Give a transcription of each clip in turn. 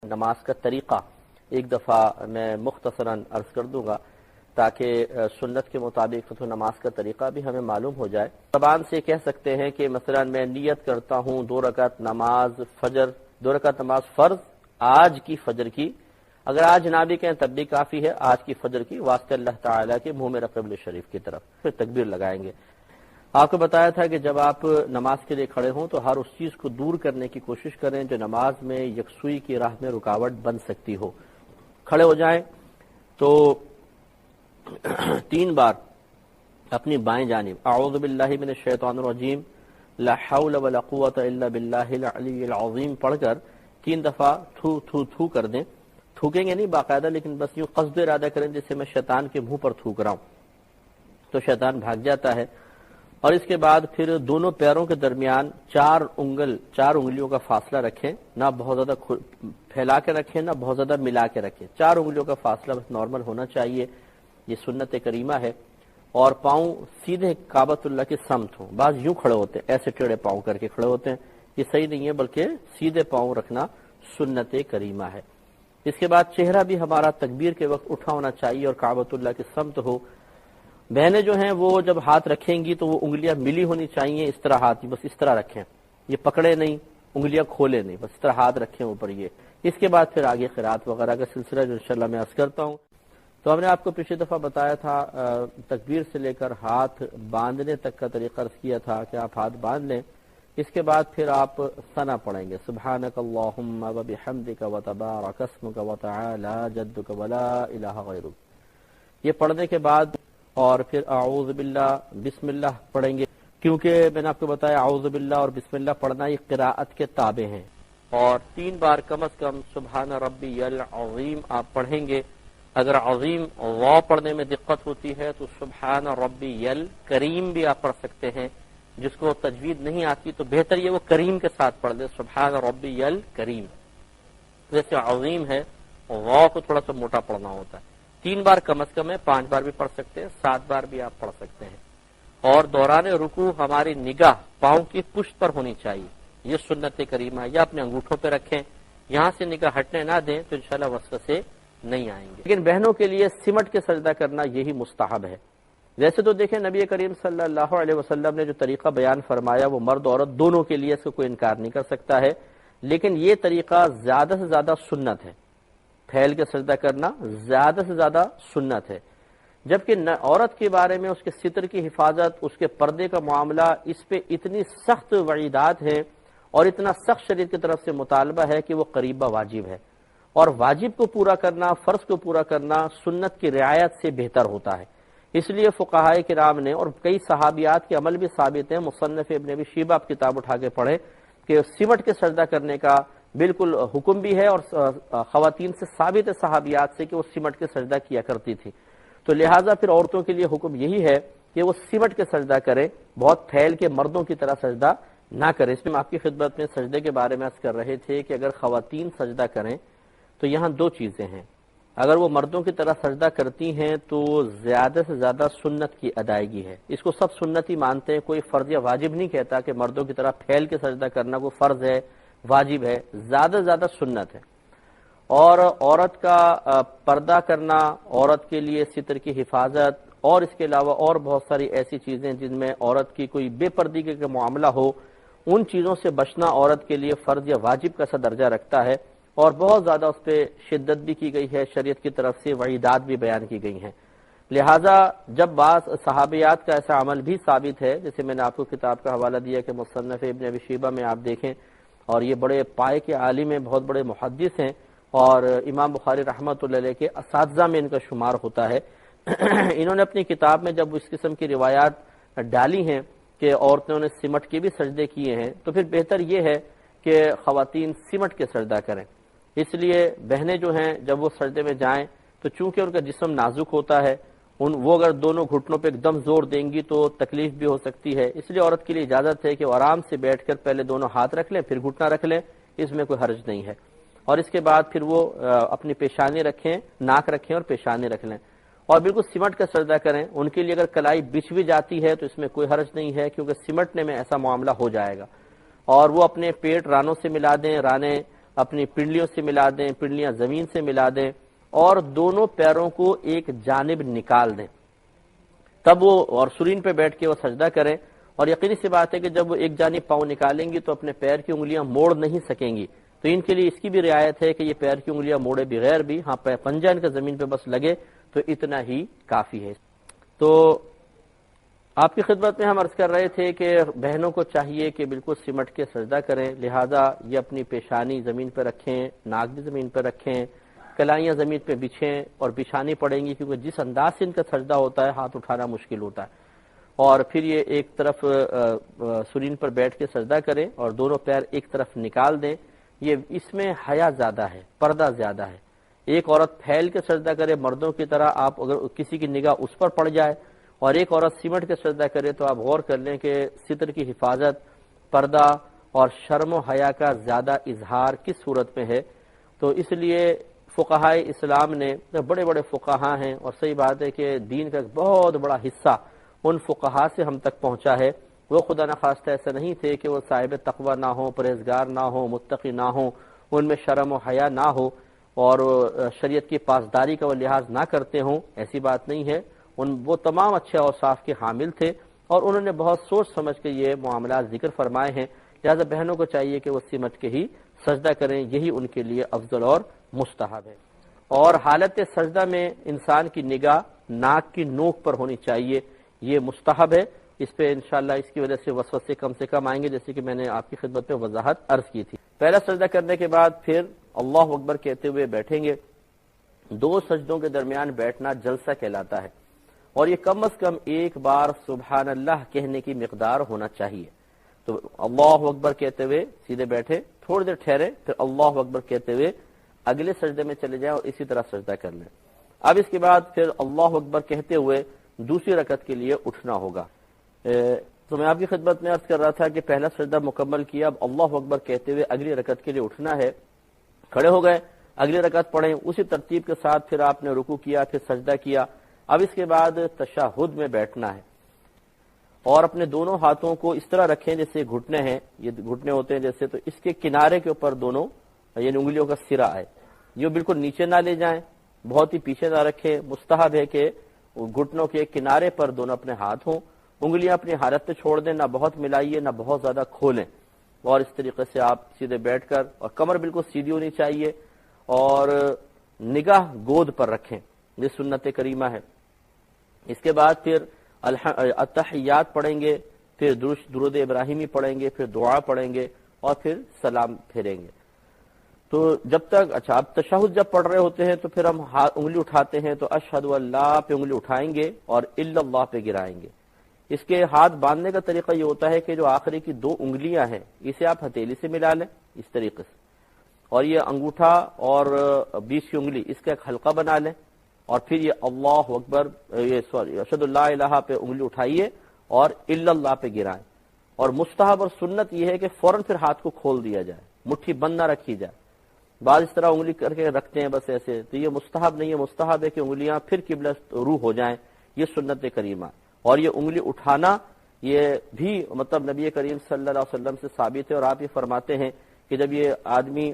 نماز کا طریقہ ایک دفعہ میں مختصراً عرض کر دوں گا تاکہ سنت کے مطابق تو نماز کا طریقہ بھی ہمیں معلوم ہو جائے۔ زبان سے کہہ سکتے ہیں کہ مثلا میں نیت کرتا ہوں 2 رکعت نماز فجر، 2 رکعت نماز فرض آج کی فجر کی، اگر آج نہ بھی کہیں تب بھی کافی ہے، آج کی فجر کی واسطے اللہ تعالیٰ کے منہ میں قبلہ شریف کی طرف، پھر تکبیر لگائیں گے۔ آپ کو بتایا تھا کہ جب آپ نماز کے لیے کھڑے ہوں تو ہر اس چیز کو دور کرنے کی کوشش کریں جو نماز میں یکسوئی کی راہ میں رکاوٹ بن سکتی ہو۔ کھڑے ہو جائیں تو 3 بار اپنی بائیں جانب اعوذ باللہ من الشیطان الرجیم لا حول ولا قوت الا باللہ العلی العظیم پڑھ کر 3 دفعہ تھو تھو تھو کر دیں۔ تھوکیں گے نہیں باقاعدہ، لیکن بس یوں قصد ارادہ کریں جیسے میں شیطان کے منہ پر تھوک رہا ہوں، تو شیطان بھاگ جاتا ہے۔ اور اس کے بعد پھر دونوں پیروں کے درمیان 4 انگلیوں کا فاصلہ رکھیں، نہ بہت زیادہ پھیلا کے رکھیں نہ بہت زیادہ ملا کے رکھیں، 4 انگلیوں کا فاصلہ بس نارمل ہونا چاہیے، یہ سنت کریمہ ہے۔ اور پاؤں سیدھے کعبۃ اللہ کی سمت ہوں، بعض یوں کھڑے ہوتے ہیں، ایسے ٹیڑھے پاؤں کر کے کھڑے ہوتے ہیں، یہ صحیح نہیں ہے، بلکہ سیدھے پاؤں رکھنا سنت کریمہ ہے۔ اس کے بعد چہرہ بھی ہمارا تکبیر کے وقت اٹھا ہونا چاہیے اور کعبۃ اللہ کی سمت ہو۔ بہنیں جو ہیں وہ جب ہاتھ رکھیں گی تو وہ انگلیاں ملی ہونی چاہیے، اس طرح ہاتھ بس اس طرح رکھیں، یہ پکڑے نہیں، انگلیاں کھولے نہیں، بس اس طرح ہاتھ رکھیں اوپر یہ۔ اس کے بعد پھر آگے قرات وغیرہ کا سلسلہ جو انشاءاللہ میں عرض کرتا ہوں۔ تو ہم نے آپ کو پچھلی دفعہ بتایا تھا تکبیر سے لے کر ہاتھ باندھنے تک کا طریقہ عرض کیا تھا کہ آپ ہاتھ باندھ لیں، اس کے بعد پھر آپ ثنا پڑھیں گے، سبحانک اللہم وبحمدک وتبارک اسمک وتعالی جدک ولا الہ غیرک، یہ پڑھنے کے بعد اور پھر اعوذ باللہ بسم اللہ پڑھیں گے، کیونکہ میں نے آپ کو بتایا اعوذ باللہ اور بسم اللہ پڑھنا یہ قراءت کے تابع ہیں، اور 3 بار کم از کم سبحان ربی العظیم آپ پڑھیں گے۔ اگر عظیم واو پڑھنے میں دقت ہوتی ہے تو سبحان ربی الکریم بھی آپ پڑھ سکتے ہیں، جس کو تجوید نہیں آتی تو بہتر یہ وہ کریم کے ساتھ پڑھ دے، سبحان ربی الکریم۔ جیسے عظیم ہے واو کو تھوڑا سا موٹا پڑھنا ہوتا ہے، 3 بار کم از کم ہے، 5 بار بھی پڑھ سکتے ہیں، 7 بار بھی آپ پڑھ سکتے ہیں۔ اور دوران رکوع ہماری نگاہ پاؤں کی پشت پر ہونی چاہیے، یہ سنت کریمہ، یا اپنے انگوٹھوں پہ رکھیں، یہاں سے نگاہ ہٹنے نہ دیں تو انشاءاللہ وسوسے نہیں آئیں گے۔ لیکن بہنوں کے لیے سمٹ کے سجدہ کرنا یہی مستحب ہے۔ ویسے تو دیکھیں نبی کریم صلی اللہ علیہ وسلم نے جو طریقہ بیان فرمایا وہ مرد عورت دونوں کے لیے، اس کو کوئی انکار نہیں کر سکتا ہے، لیکن یہ طریقہ زیادہ سے زیادہ سنت ہے، پھیل کے سجدہ کرنا زیادہ سے زیادہ سنت ہے، جبکہ عورت کے بارے میں اس کے ستر کی حفاظت، اس کے پردے کا معاملہ، اس پہ اتنی سخت وعیدات ہیں اور اتنا سخت شریعت کی طرف سے مطالبہ ہے کہ وہ قریبہ واجب ہے، اور واجب کو پورا کرنا، فرض کو پورا کرنا سنت کی رعایت سے بہتر ہوتا ہے۔ اس لیے فقہائے کرام نے اور کئی صحابیات کے عمل بھی ثابت ہیں، مصنف ابن ابی شیبہ آپ کتاب اٹھا کے پڑھیں کہ سمٹ کے سجدہ کرنے کا بالکل حکم بھی ہے، اور خواتین سے ثابت ہے صحابیات سے کہ وہ سمٹ کے سجدہ کیا کرتی تھی، تو لہٰذا پھر عورتوں کے لیے حکم یہی ہے کہ وہ سمٹ کے سجدہ کریں، بہت پھیل کے مردوں کی طرح سجدہ نہ کریں۔ اس میں ہم آپ کی خدمت میں سجدے کے بارے میں عرض کر رہے تھے کہ اگر خواتین سجدہ کریں تو یہاں 2 چیزیں ہیں، اگر وہ مردوں کی طرح سجدہ کرتی ہیں تو زیادہ سے زیادہ سنت کی ادائیگی ہے، اس کو سب سنتی مانتے ہیں، کوئی فرض یا واجب نہیں کہتا کہ مردوں کی طرح پھیل کے سجدہ کرنا کوئی فرض ہے واجب ہے، زیادہ سے زیادہ سنت ہے۔ اور عورت کا پردہ کرنا، عورت کے لیے ستر کی حفاظت، اور اس کے علاوہ اور بہت ساری ایسی چیزیں جن میں عورت کی کوئی بے پردگی کا معاملہ ہو، ان چیزوں سے بچنا عورت کے لیے فرض یا واجب کا سا درجہ رکھتا ہے، اور بہت زیادہ اس پہ شدت بھی کی گئی ہے، شریعت کی طرف سے وعیدات بھی بیان کی گئی ہیں۔ لہٰذا جب بعض صحابیات کا ایسا عمل بھی ثابت ہے، جیسے میں نے آپ کو کتاب کا حوالہ دیا کہ مصنف ابن ابی شیبہ میں آپ دیکھیں، اور یہ بڑے پائے کے عالم ہیں، بہت بڑے محدث ہیں، اور امام بخاری رحمۃ اللہ علیہ کے اساتذہ میں ان کا شمار ہوتا ہے۔ انہوں نے اپنی کتاب میں جب اس قسم کی روایات ڈالی ہیں کہ عورتوں نے سمٹ کے بھی سجدے کیے ہیں، تو پھر بہتر یہ ہے کہ خواتین سمٹ کے سجدہ کریں۔ اس لیے بہنیں جو ہیں جب وہ سجدے میں جائیں تو چونکہ ان کا جسم نازک ہوتا ہے، وہ اگر دونوں گھٹنوں پہ ایک دم زور دیں گی تو تکلیف بھی ہو سکتی ہے، اس لیے عورت کے لیے اجازت ہے کہ وہ آرام سے بیٹھ کر پہلے دونوں ہاتھ رکھ لیں پھر گھٹنا رکھ لیں، اس میں کوئی حرج نہیں ہے، اور اس کے بعد پھر وہ اپنی پیشانی رکھیں، ناک رکھیں اور پیشانی رکھ لیں، اور بالکل سمٹ کا سجدہ کریں۔ ان کے لیے اگر کلائی بچھ بھی جاتی ہے تو اس میں کوئی حرج نہیں ہے، کیونکہ سمٹنے میں ایسا معاملہ ہو جائے گا، اور وہ اپنے پیٹ رانوں سے ملا دیں، رانے اپنی پنڈلیوں سے ملا دیں، پنڈلیاں زمین سے ملا دیں اور دونوں پیروں کو ایک جانب نکال دیں، تب وہ اور سرین پہ بیٹھ کے وہ سجدہ کریں۔ اور یقینی سی بات ہے کہ جب وہ ایک جانب پاؤں نکالیں گی تو اپنے پیر کی انگلیاں موڑ نہیں سکیں گی، تو ان کے لیے اس کی بھی رعایت ہے کہ یہ پیر کی انگلیاں موڑے بغیر بھی ہاں پنجہ ان کا زمین پہ بس لگے تو اتنا ہی کافی ہے۔ تو آپ کی خدمت میں ہم عرض کر رہے تھے کہ بہنوں کو چاہیے کہ بالکل سمٹ کے سجدہ کریں، لہذا یہ اپنی پیشانی زمین پہ رکھیں، ناک بھی زمین پہ رکھیں، کلائیاں زمین پہ بچھیں اور بچھانی پڑیں گی، کیونکہ جس انداز سے ان کا سجدہ ہوتا ہے ہاتھ اٹھانا مشکل ہوتا ہے۔ اور پھر یہ ایک طرف سرین پر بیٹھ کے سجدہ کریں اور دونوں پیر ایک طرف نکال دیں۔ یہ اس میں حیا زیادہ ہے، پردہ زیادہ ہے۔ ایک عورت پھیل کے سجدہ کرے مردوں کی طرح، آپ اگر کسی کی نگاہ اس پر پڑ جائے، اور ایک عورت سمٹ کے سجدہ کرے تو آپ غور کر لیں کہ ستر کی حفاظت، پردہ اور شرم و حیا کا زیادہ اظہار کس صورت میں ہے۔ تو اس لیے فقہائے اسلام نے، بڑے بڑے فقہا ہیں اور صحیح بات ہے کہ دین کا ایک بہت بڑا حصہ ان فقہا سے ہم تک پہنچا ہے، وہ خدا نخواستہ ایسا نہیں تھے کہ وہ صاحب تقوی نہ ہوں، پرہیزگار نہ ہوں، متقی نہ ہوں، ان میں شرم و حیا نہ ہو اور شریعت کی پاسداری کا وہ لحاظ نہ کرتے ہوں، ایسی بات نہیں ہے۔ وہ تمام اچھے اوصاف کے حامل تھے اور انہوں نے بہت سوچ سمجھ کے یہ معاملات ذکر فرمائے ہیں، لہذا بہنوں کو چاہیے کہ وہ سمٹ کے ہی سجدہ کریں، یہی ان کے لیے افضل اور مستحب ہے۔ اور حالت سجدہ میں انسان کی نگاہ ناک کی نوک پر ہونی چاہیے، یہ مستحب ہے۔ اس پہ انشاءاللہ اس کی وجہ سے وسوسے کم سے کم آئیں گے، جیسے کہ میں نے آپ کی خدمت میں وضاحت عرض کی تھی۔ پہلا سجدہ کرنے کے بعد پھر اللہ اکبر کہتے ہوئے بیٹھیں گے۔ دو سجدوں کے درمیان بیٹھنا جلسہ کہلاتا ہے، اور یہ کم از کم ایک بار سبحان اللہ کہنے کی مقدار ہونا چاہیے۔ تو اللہ اکبر کہتے ہوئے سیدھے بیٹھے، تھوڑی دیر ٹھہرے، پھر اللہ اکبر کہتے ہوئے اگلے سجدے میں چلے جائیں اور اسی طرح سجدہ کر لیں۔ اب اس کے بعد پھر اللہ اکبر کہتے ہوئے دوسری رکعت کے لیے اٹھنا ہوگا۔ تو میں آپ کی خدمت میں عرض کر رہا تھا کہ پہلا سجدہ مکمل کیا، اب اللہ اکبر کہتے ہوئے اگلی رکعت کے لیے اٹھنا ہے، کھڑے ہو گئے، اگلی رکعت پڑھیں، اسی ترتیب کے ساتھ پھر آپ نے رکوع کیا، پھر سجدہ کیا۔ اب اس کے بعد تشہد میں بیٹھنا ہے اور اپنے دونوں ہاتھوں کو اس طرح رکھیں جیسے گھٹنے ہیں، یہ گھٹنے ہوتے ہیں جیسے، تو اس کے کنارے کے اوپر دونوں یعنی انگلیوں کا سرا ہے، یہ بالکل نیچے نہ لے جائیں، بہت ہی پیچھے نہ رکھیں۔ مستحب ہے کہ گھٹنوں کے کنارے پر دونوں اپنے ہاتھ ہوں، انگلیاں اپنی حالت پہ چھوڑ دیں، نہ بہت ملائیے نہ بہت زیادہ کھولیں، اور اس طریقے سے آپ سیدھے بیٹھ کر، اور کمر بالکل سیدھی ہونی چاہیے اور نگاہ گود پر رکھیں، یہ سنت کریمہ ہے۔ اس کے بعد پھر التحیات پڑھیں گے، پھر درود ابراہیمی پڑھیں گے، پھر دعا پڑھیں گے اور پھر سلام پھیریں گے۔ تو جب تک اب تشہد جب پڑھ رہے ہوتے ہیں تو پھر ہم انگلی اٹھاتے ہیں، تو اشہد اللہ پہ انگلی اٹھائیں گے اور الا اللہ پہ گرائیں گے۔ اس کے ہاتھ باندھنے کا طریقہ یہ ہوتا ہے کہ جو آخری کی دو انگلیاں ہیں اسے آپ ہتھیلی سے ملا لیں اس طریقے سے، اور یہ انگوٹھا اور بیچ کی انگلی اس کا ایک حلقہ بنا لیں، اور پھر یہ اللہ اکبر اشہد اللہ الہ پہ انگلی اٹھائیے اور الا اللہ پہ گرائیں۔ اور مستحب اور سنت یہ ہے کہ فوراً پھر ہاتھ کو کھول دیا جائے، مٹھی بند نہ رکھی جائے۔ بعض اس طرح انگلی کر کے رکھتے ہیں بس ایسے، تو یہ مستحب نہیں ہے۔ مستحب ہے کہ انگلیاں پھر قبلہ روح ہو جائیں، یہ سنت کریمہ۔ اور یہ انگلی اٹھانا یہ بھی مطلب نبی کریم صلی اللہ علیہ وسلم سے ثابت ہے، اور آپ یہ فرماتے ہیں کہ جب یہ آدمی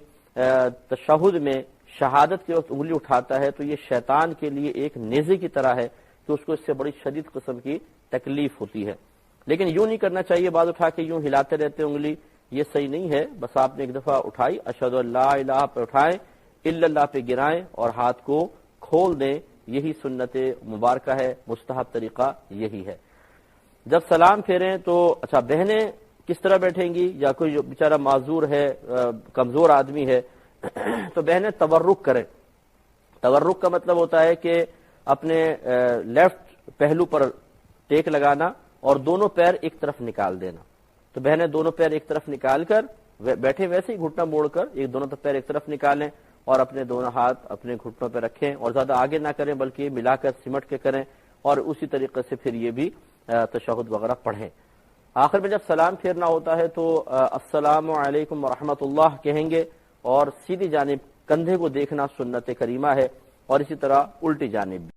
تشہد میں شہادت کے وقت انگلی اٹھاتا ہے تو یہ شیطان کے لیے ایک نیزے کی طرح ہے کہ اس کو اس سے بڑی شدید قسم کی تکلیف ہوتی ہے۔ لیکن یوں نہیں کرنا چاہیے، بعد اٹھا کے یوں ہلاتے رہتے انگلی، یہ صحیح نہیں ہے۔ بس آپ نے ایک دفعہ اٹھائی، اشہد اللہ الہ پہ اٹھائیں، الا اللہ پہ گرائیں اور ہاتھ کو کھول دیں، یہی سنت مبارکہ ہے، مستحب طریقہ یہی ہے۔ جب سلام پھیریں تو بہنیں کس طرح بیٹھیں گی، یا کوئی جو بیچارہ معذور ہے، کمزور آدمی ہے، تو بہنیں تورک کریں۔ تورک کا مطلب ہوتا ہے کہ اپنے لیفٹ پہلو پر ٹیک لگانا اور دونوں پیر ایک طرف نکال دینا۔ تو بہنیں دونوں پیر ایک طرف نکال کر بیٹھے، ویسے ہی گھٹنا موڑ کر دونوں پیر ایک طرف نکالیں اور اپنے دونوں ہاتھ اپنے گھٹنوں پہ رکھیں، اور زیادہ آگے نہ کریں بلکہ ملا کر سمٹ کے کریں، اور اسی طریقے سے پھر یہ بھی تشہد وغیرہ پڑھیں۔ آخر میں جب سلام پھیرنا ہوتا ہے تو السلام علیکم ورحمۃ اللہ کہیں گے، اور سیدھی جانب کندھے کو دیکھنا سنت کریمہ ہے، اور اسی طرح الٹی جانب بھی۔